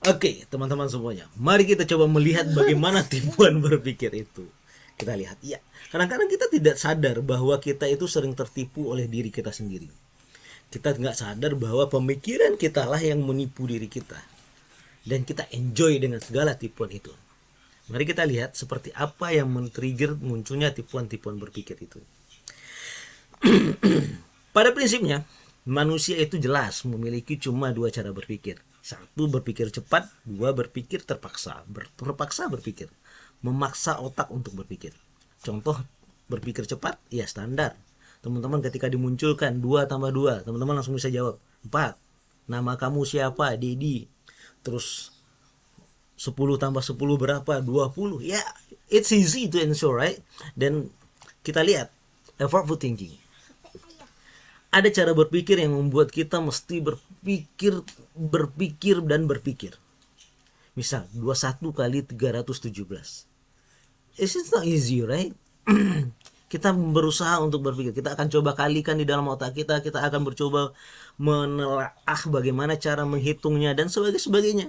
Oke, teman-teman semuanya, mari kita coba melihat bagaimana tipuan berpikir itu. Kita lihat, ya, kadang-kadang kita tidak sadar bahwa kita itu sering tertipu oleh diri kita sendiri. Kita nggak sadar bahwa pemikiran kita lah yang menipu diri kita. Dan kita enjoy dengan segala tipuan itu. Mari kita lihat seperti apa yang men-trigger munculnya tipuan-tipuan berpikir itu. Pada prinsipnya, manusia itu jelas memiliki cuma dua cara berpikir. Satu, berpikir cepat. Dua, berpikir terpaksa. Terpaksa berpikir. Memaksa otak untuk berpikir. Contoh, berpikir cepat, ya standar. Teman-teman ketika dimunculkan 2 tambah 2, teman-teman langsung bisa jawab 4. Nama kamu siapa? Dedi. Terus 10 tambah 10 berapa? 20. Ya, it's easy to answer, right? Dan kita lihat effortful thinking. Ada cara berpikir yang membuat kita mesti berpikir dan berpikir. Misal 21 kali 317. It's not easy, right? Kita berusaha untuk berpikir. Kita akan coba kalikan di dalam otak kita. Kita akan mencoba menelaah bagaimana cara menghitungnya dan sebagainya.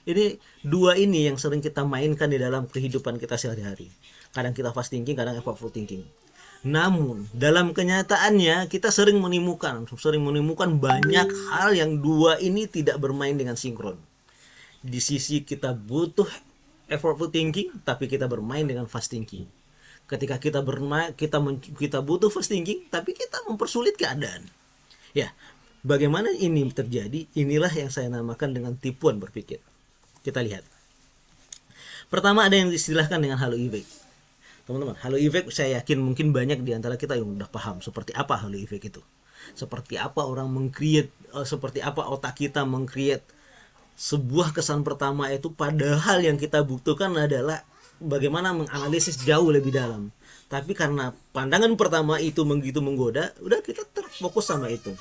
Ini dua ini yang sering kita mainkan di dalam kehidupan kita sehari-hari. Kadang kita fast thinking, kadang effortful thinking. Namun dalam kenyataannya kita sering menemukan banyak hal yang dua ini tidak bermain dengan sinkron. Di sisi kita butuh effortful thinking, tapi kita bermain dengan fast thinking. Ketika kita butuh fast thinking, tapi kita mempersulit keadaan. Ya, bagaimana ini terjadi? Inilah yang saya namakan dengan tipuan berpikir. Kita lihat. Pertama, ada yang diistilahkan dengan halo effect. Teman-teman, halo effect saya yakin mungkin banyak di antara kita yang udah paham seperti apa halo effect itu. Seperti apa orang seperti apa otak kita meng-create sebuah kesan pertama itu, padahal yang kita butuhkan adalah bagaimana menganalisis jauh lebih dalam. Tapi karena pandangan pertama itu begitu menggoda, udah kita terfokus sama itu.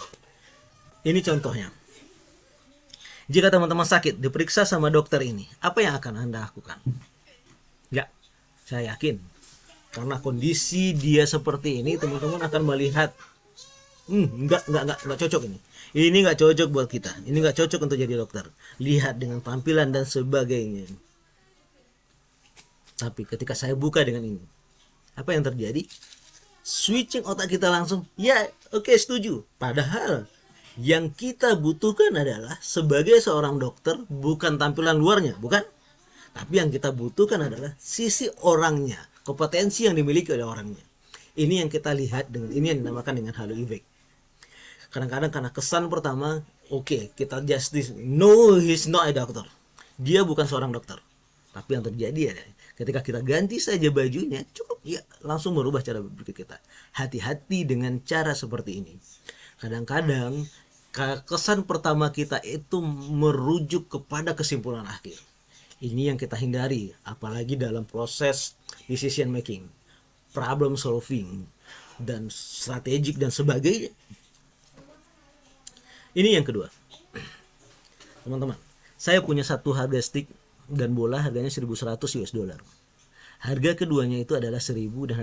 Ini contohnya. Jika teman-teman sakit, diperiksa sama dokter ini, apa yang akan Anda lakukan? Ya, saya yakin. Karena kondisi dia seperti ini, teman-teman akan melihat, enggak cocok ini. Ini enggak cocok buat kita. Ini enggak cocok untuk jadi dokter. Lihat dengan tampilan dan sebagainya. Tapi ketika saya buka dengan ini, apa yang terjadi? Switching otak kita langsung, ya oke, setuju. Padahal yang kita butuhkan adalah sebagai seorang dokter bukan tampilan luarnya, bukan? Tapi yang kita butuhkan adalah sisi orangnya, kompetensi yang dimiliki oleh orangnya. Ini yang kita lihat dengan ini yang dinamakan dengan halo effect. Kadang-kadang karena kesan pertama, oke, kita justice, no, he's not a doctor. Dia bukan seorang dokter. Tapi yang terjadi adalah ketika kita ganti saja bajunya, cukup ya langsung merubah cara berpikir kita. Hati-hati dengan cara seperti ini. Kadang-kadang kesan pertama kita itu merujuk kepada kesimpulan akhir. Ini yang kita hindari, apalagi dalam proses decision making, problem solving, dan strategik dan sebagainya. Ini yang kedua. Teman-teman, saya punya satu harga stick dan bola harganya 1.100 US dollar. Harga keduanya itu adalah 1.000 dan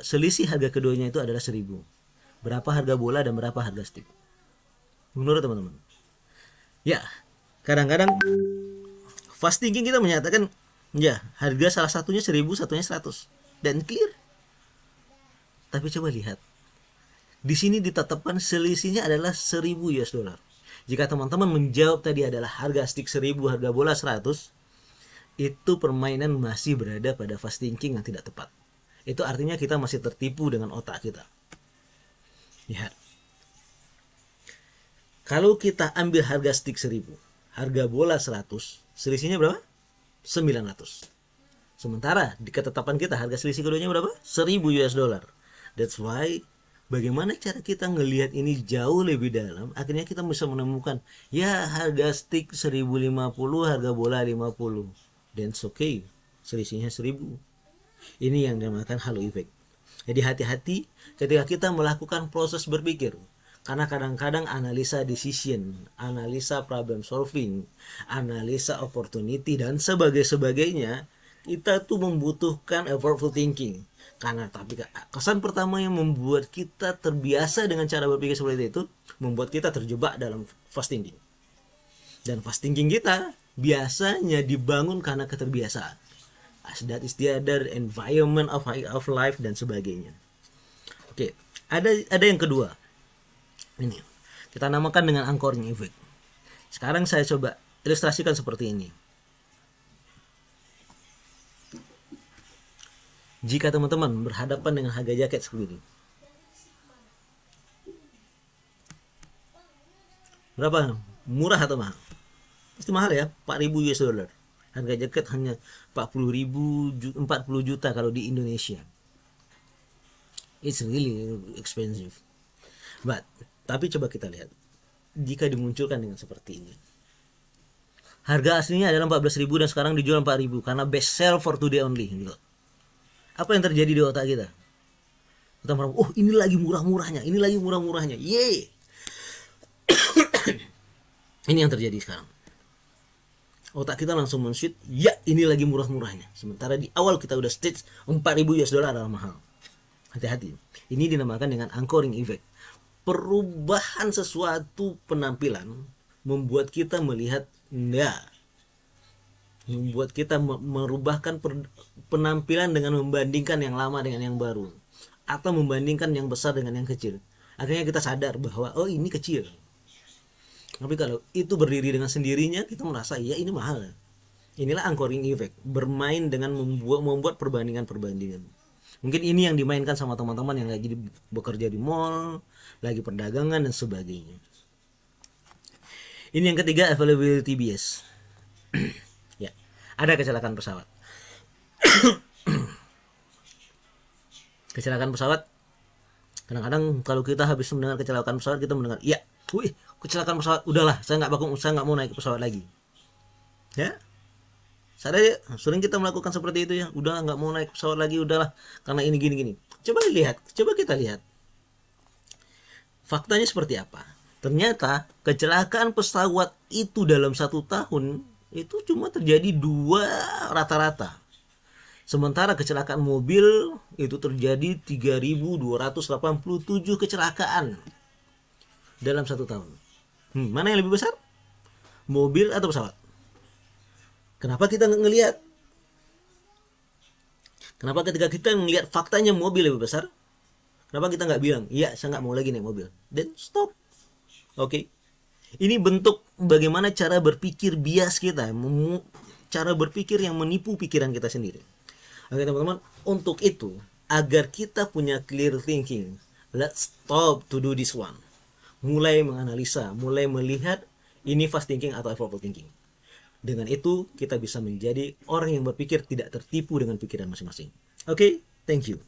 selisih harga keduanya itu adalah 1.000. Berapa harga bola dan berapa harga stick? Menurut teman-teman. Ya, kadang-kadang fast thinking kita menyatakan, ya, harga salah satunya 1.000, satunya 100. Dan clear. Tapi coba lihat. Di sini ditetapkan selisihnya adalah 1.000 US dollar. Jika teman-teman menjawab tadi adalah harga stick 1.000, harga bola 100, itu permainan masih berada pada fast thinking yang tidak tepat. Itu artinya kita masih tertipu dengan otak kita. Lihat. Kalau kita ambil harga stick 1.000, harga bola 100, selisihnya berapa? 900. Sementara di ketetapan kita harga selisih keduanya berapa? 1.000 US dollar. That's why bagaimana cara kita ngelihat ini jauh lebih dalam, akhirnya kita bisa menemukan, ya harga stick 1.050, harga bola 50. That's okay. Selisihnya 1.000. Ini yang dinamakan halo effect. Jadi hati-hati ketika kita melakukan proses berpikir. Karena kadang-kadang analisa decision, analisa problem solving, analisa opportunity dan sebagainya, kita tuh membutuhkan effortful thinking. Karena tapi kesan pertama yang membuat kita terbiasa dengan cara berpikir seperti itu, membuat kita terjebak dalam fast thinking. Dan fast thinking kita biasanya dibangun karena keterbiasaan. As that is the other environment of life dan sebagainya. Oke, ada yang kedua. Ini kita namakan dengan anchoring effect. Sekarang saya coba ilustrasikan seperti ini. Jika teman-teman berhadapan dengan harga jaket seperti ini, berapa? Murah atau mahal? Pasti mahal ya, 4.000 US dollar. Harga jaket hanya 40 juta kalau di Indonesia. It's really expensive. Tapi coba kita lihat, jika dimunculkan dengan seperti ini. Harga aslinya adalah 14.000 dan sekarang dijual 4.000 karena best sell for today only. Gitu. Apa yang terjadi di otak kita? Kita merasa, oh ini lagi murah-murahnya, ini lagi murah-murahnya. Yeay! Ini yang terjadi sekarang. Otak kita langsung men-shoot, ya ini lagi murah-murahnya. Sementara di awal kita udah stage 4.000 US dollar adalah mahal. Hati-hati. Ini dinamakan dengan anchoring effect. Perubahan sesuatu penampilan membuat kita melihat membuat kita merubahkan penampilan dengan membandingkan yang lama dengan yang baru, atau membandingkan yang besar dengan yang kecil. Akhirnya kita sadar bahwa oh ini kecil. Tapi kalau itu berdiri dengan sendirinya, kita merasa ya ini mahal. Inilah anchoring effect, bermain dengan membuat perbandingan-perbandingan. Mungkin ini yang dimainkan sama teman-teman yang lagi bekerja di mall, lagi perdagangan dan sebagainya. Ini yang ketiga, availability bias. Ya, ada kecelakaan pesawat. Kecelakaan pesawat. Kadang-kadang kalau kita habis mendengar kecelakaan pesawat, kita mendengar, ya, wih, kecelakaan pesawat, udahlah, saya nggak mau naik pesawat lagi. Ya, sadar ya, sering kita melakukan seperti itu ya, udah nggak mau naik pesawat lagi, udahlah, karena ini gini. Coba kita lihat, faktanya seperti apa. Ternyata kecelakaan pesawat itu dalam 1 tahun itu cuma terjadi 2 rata-rata. Sementara kecelakaan mobil itu terjadi 3.287 kecelakaan dalam 1 tahun. Mana yang lebih besar? Mobil atau pesawat? Kenapa kita nggak ngelihat? Kenapa ketika kita ngelihat faktanya mobil lebih besar, kenapa kita nggak bilang, iya saya nggak mau lagi naik mobil, then stop. Oke. Ini bentuk bagaimana cara berpikir bias kita, cara berpikir yang menipu pikiran kita sendiri. Oke teman-teman, untuk itu agar kita punya clear thinking, let's stop to do this one. Mulai menganalisa, mulai melihat ini fast thinking atau avoidable thinking. Dengan itu kita bisa menjadi orang yang berpikir tidak tertipu dengan pikiran masing-masing. Oke, thank you.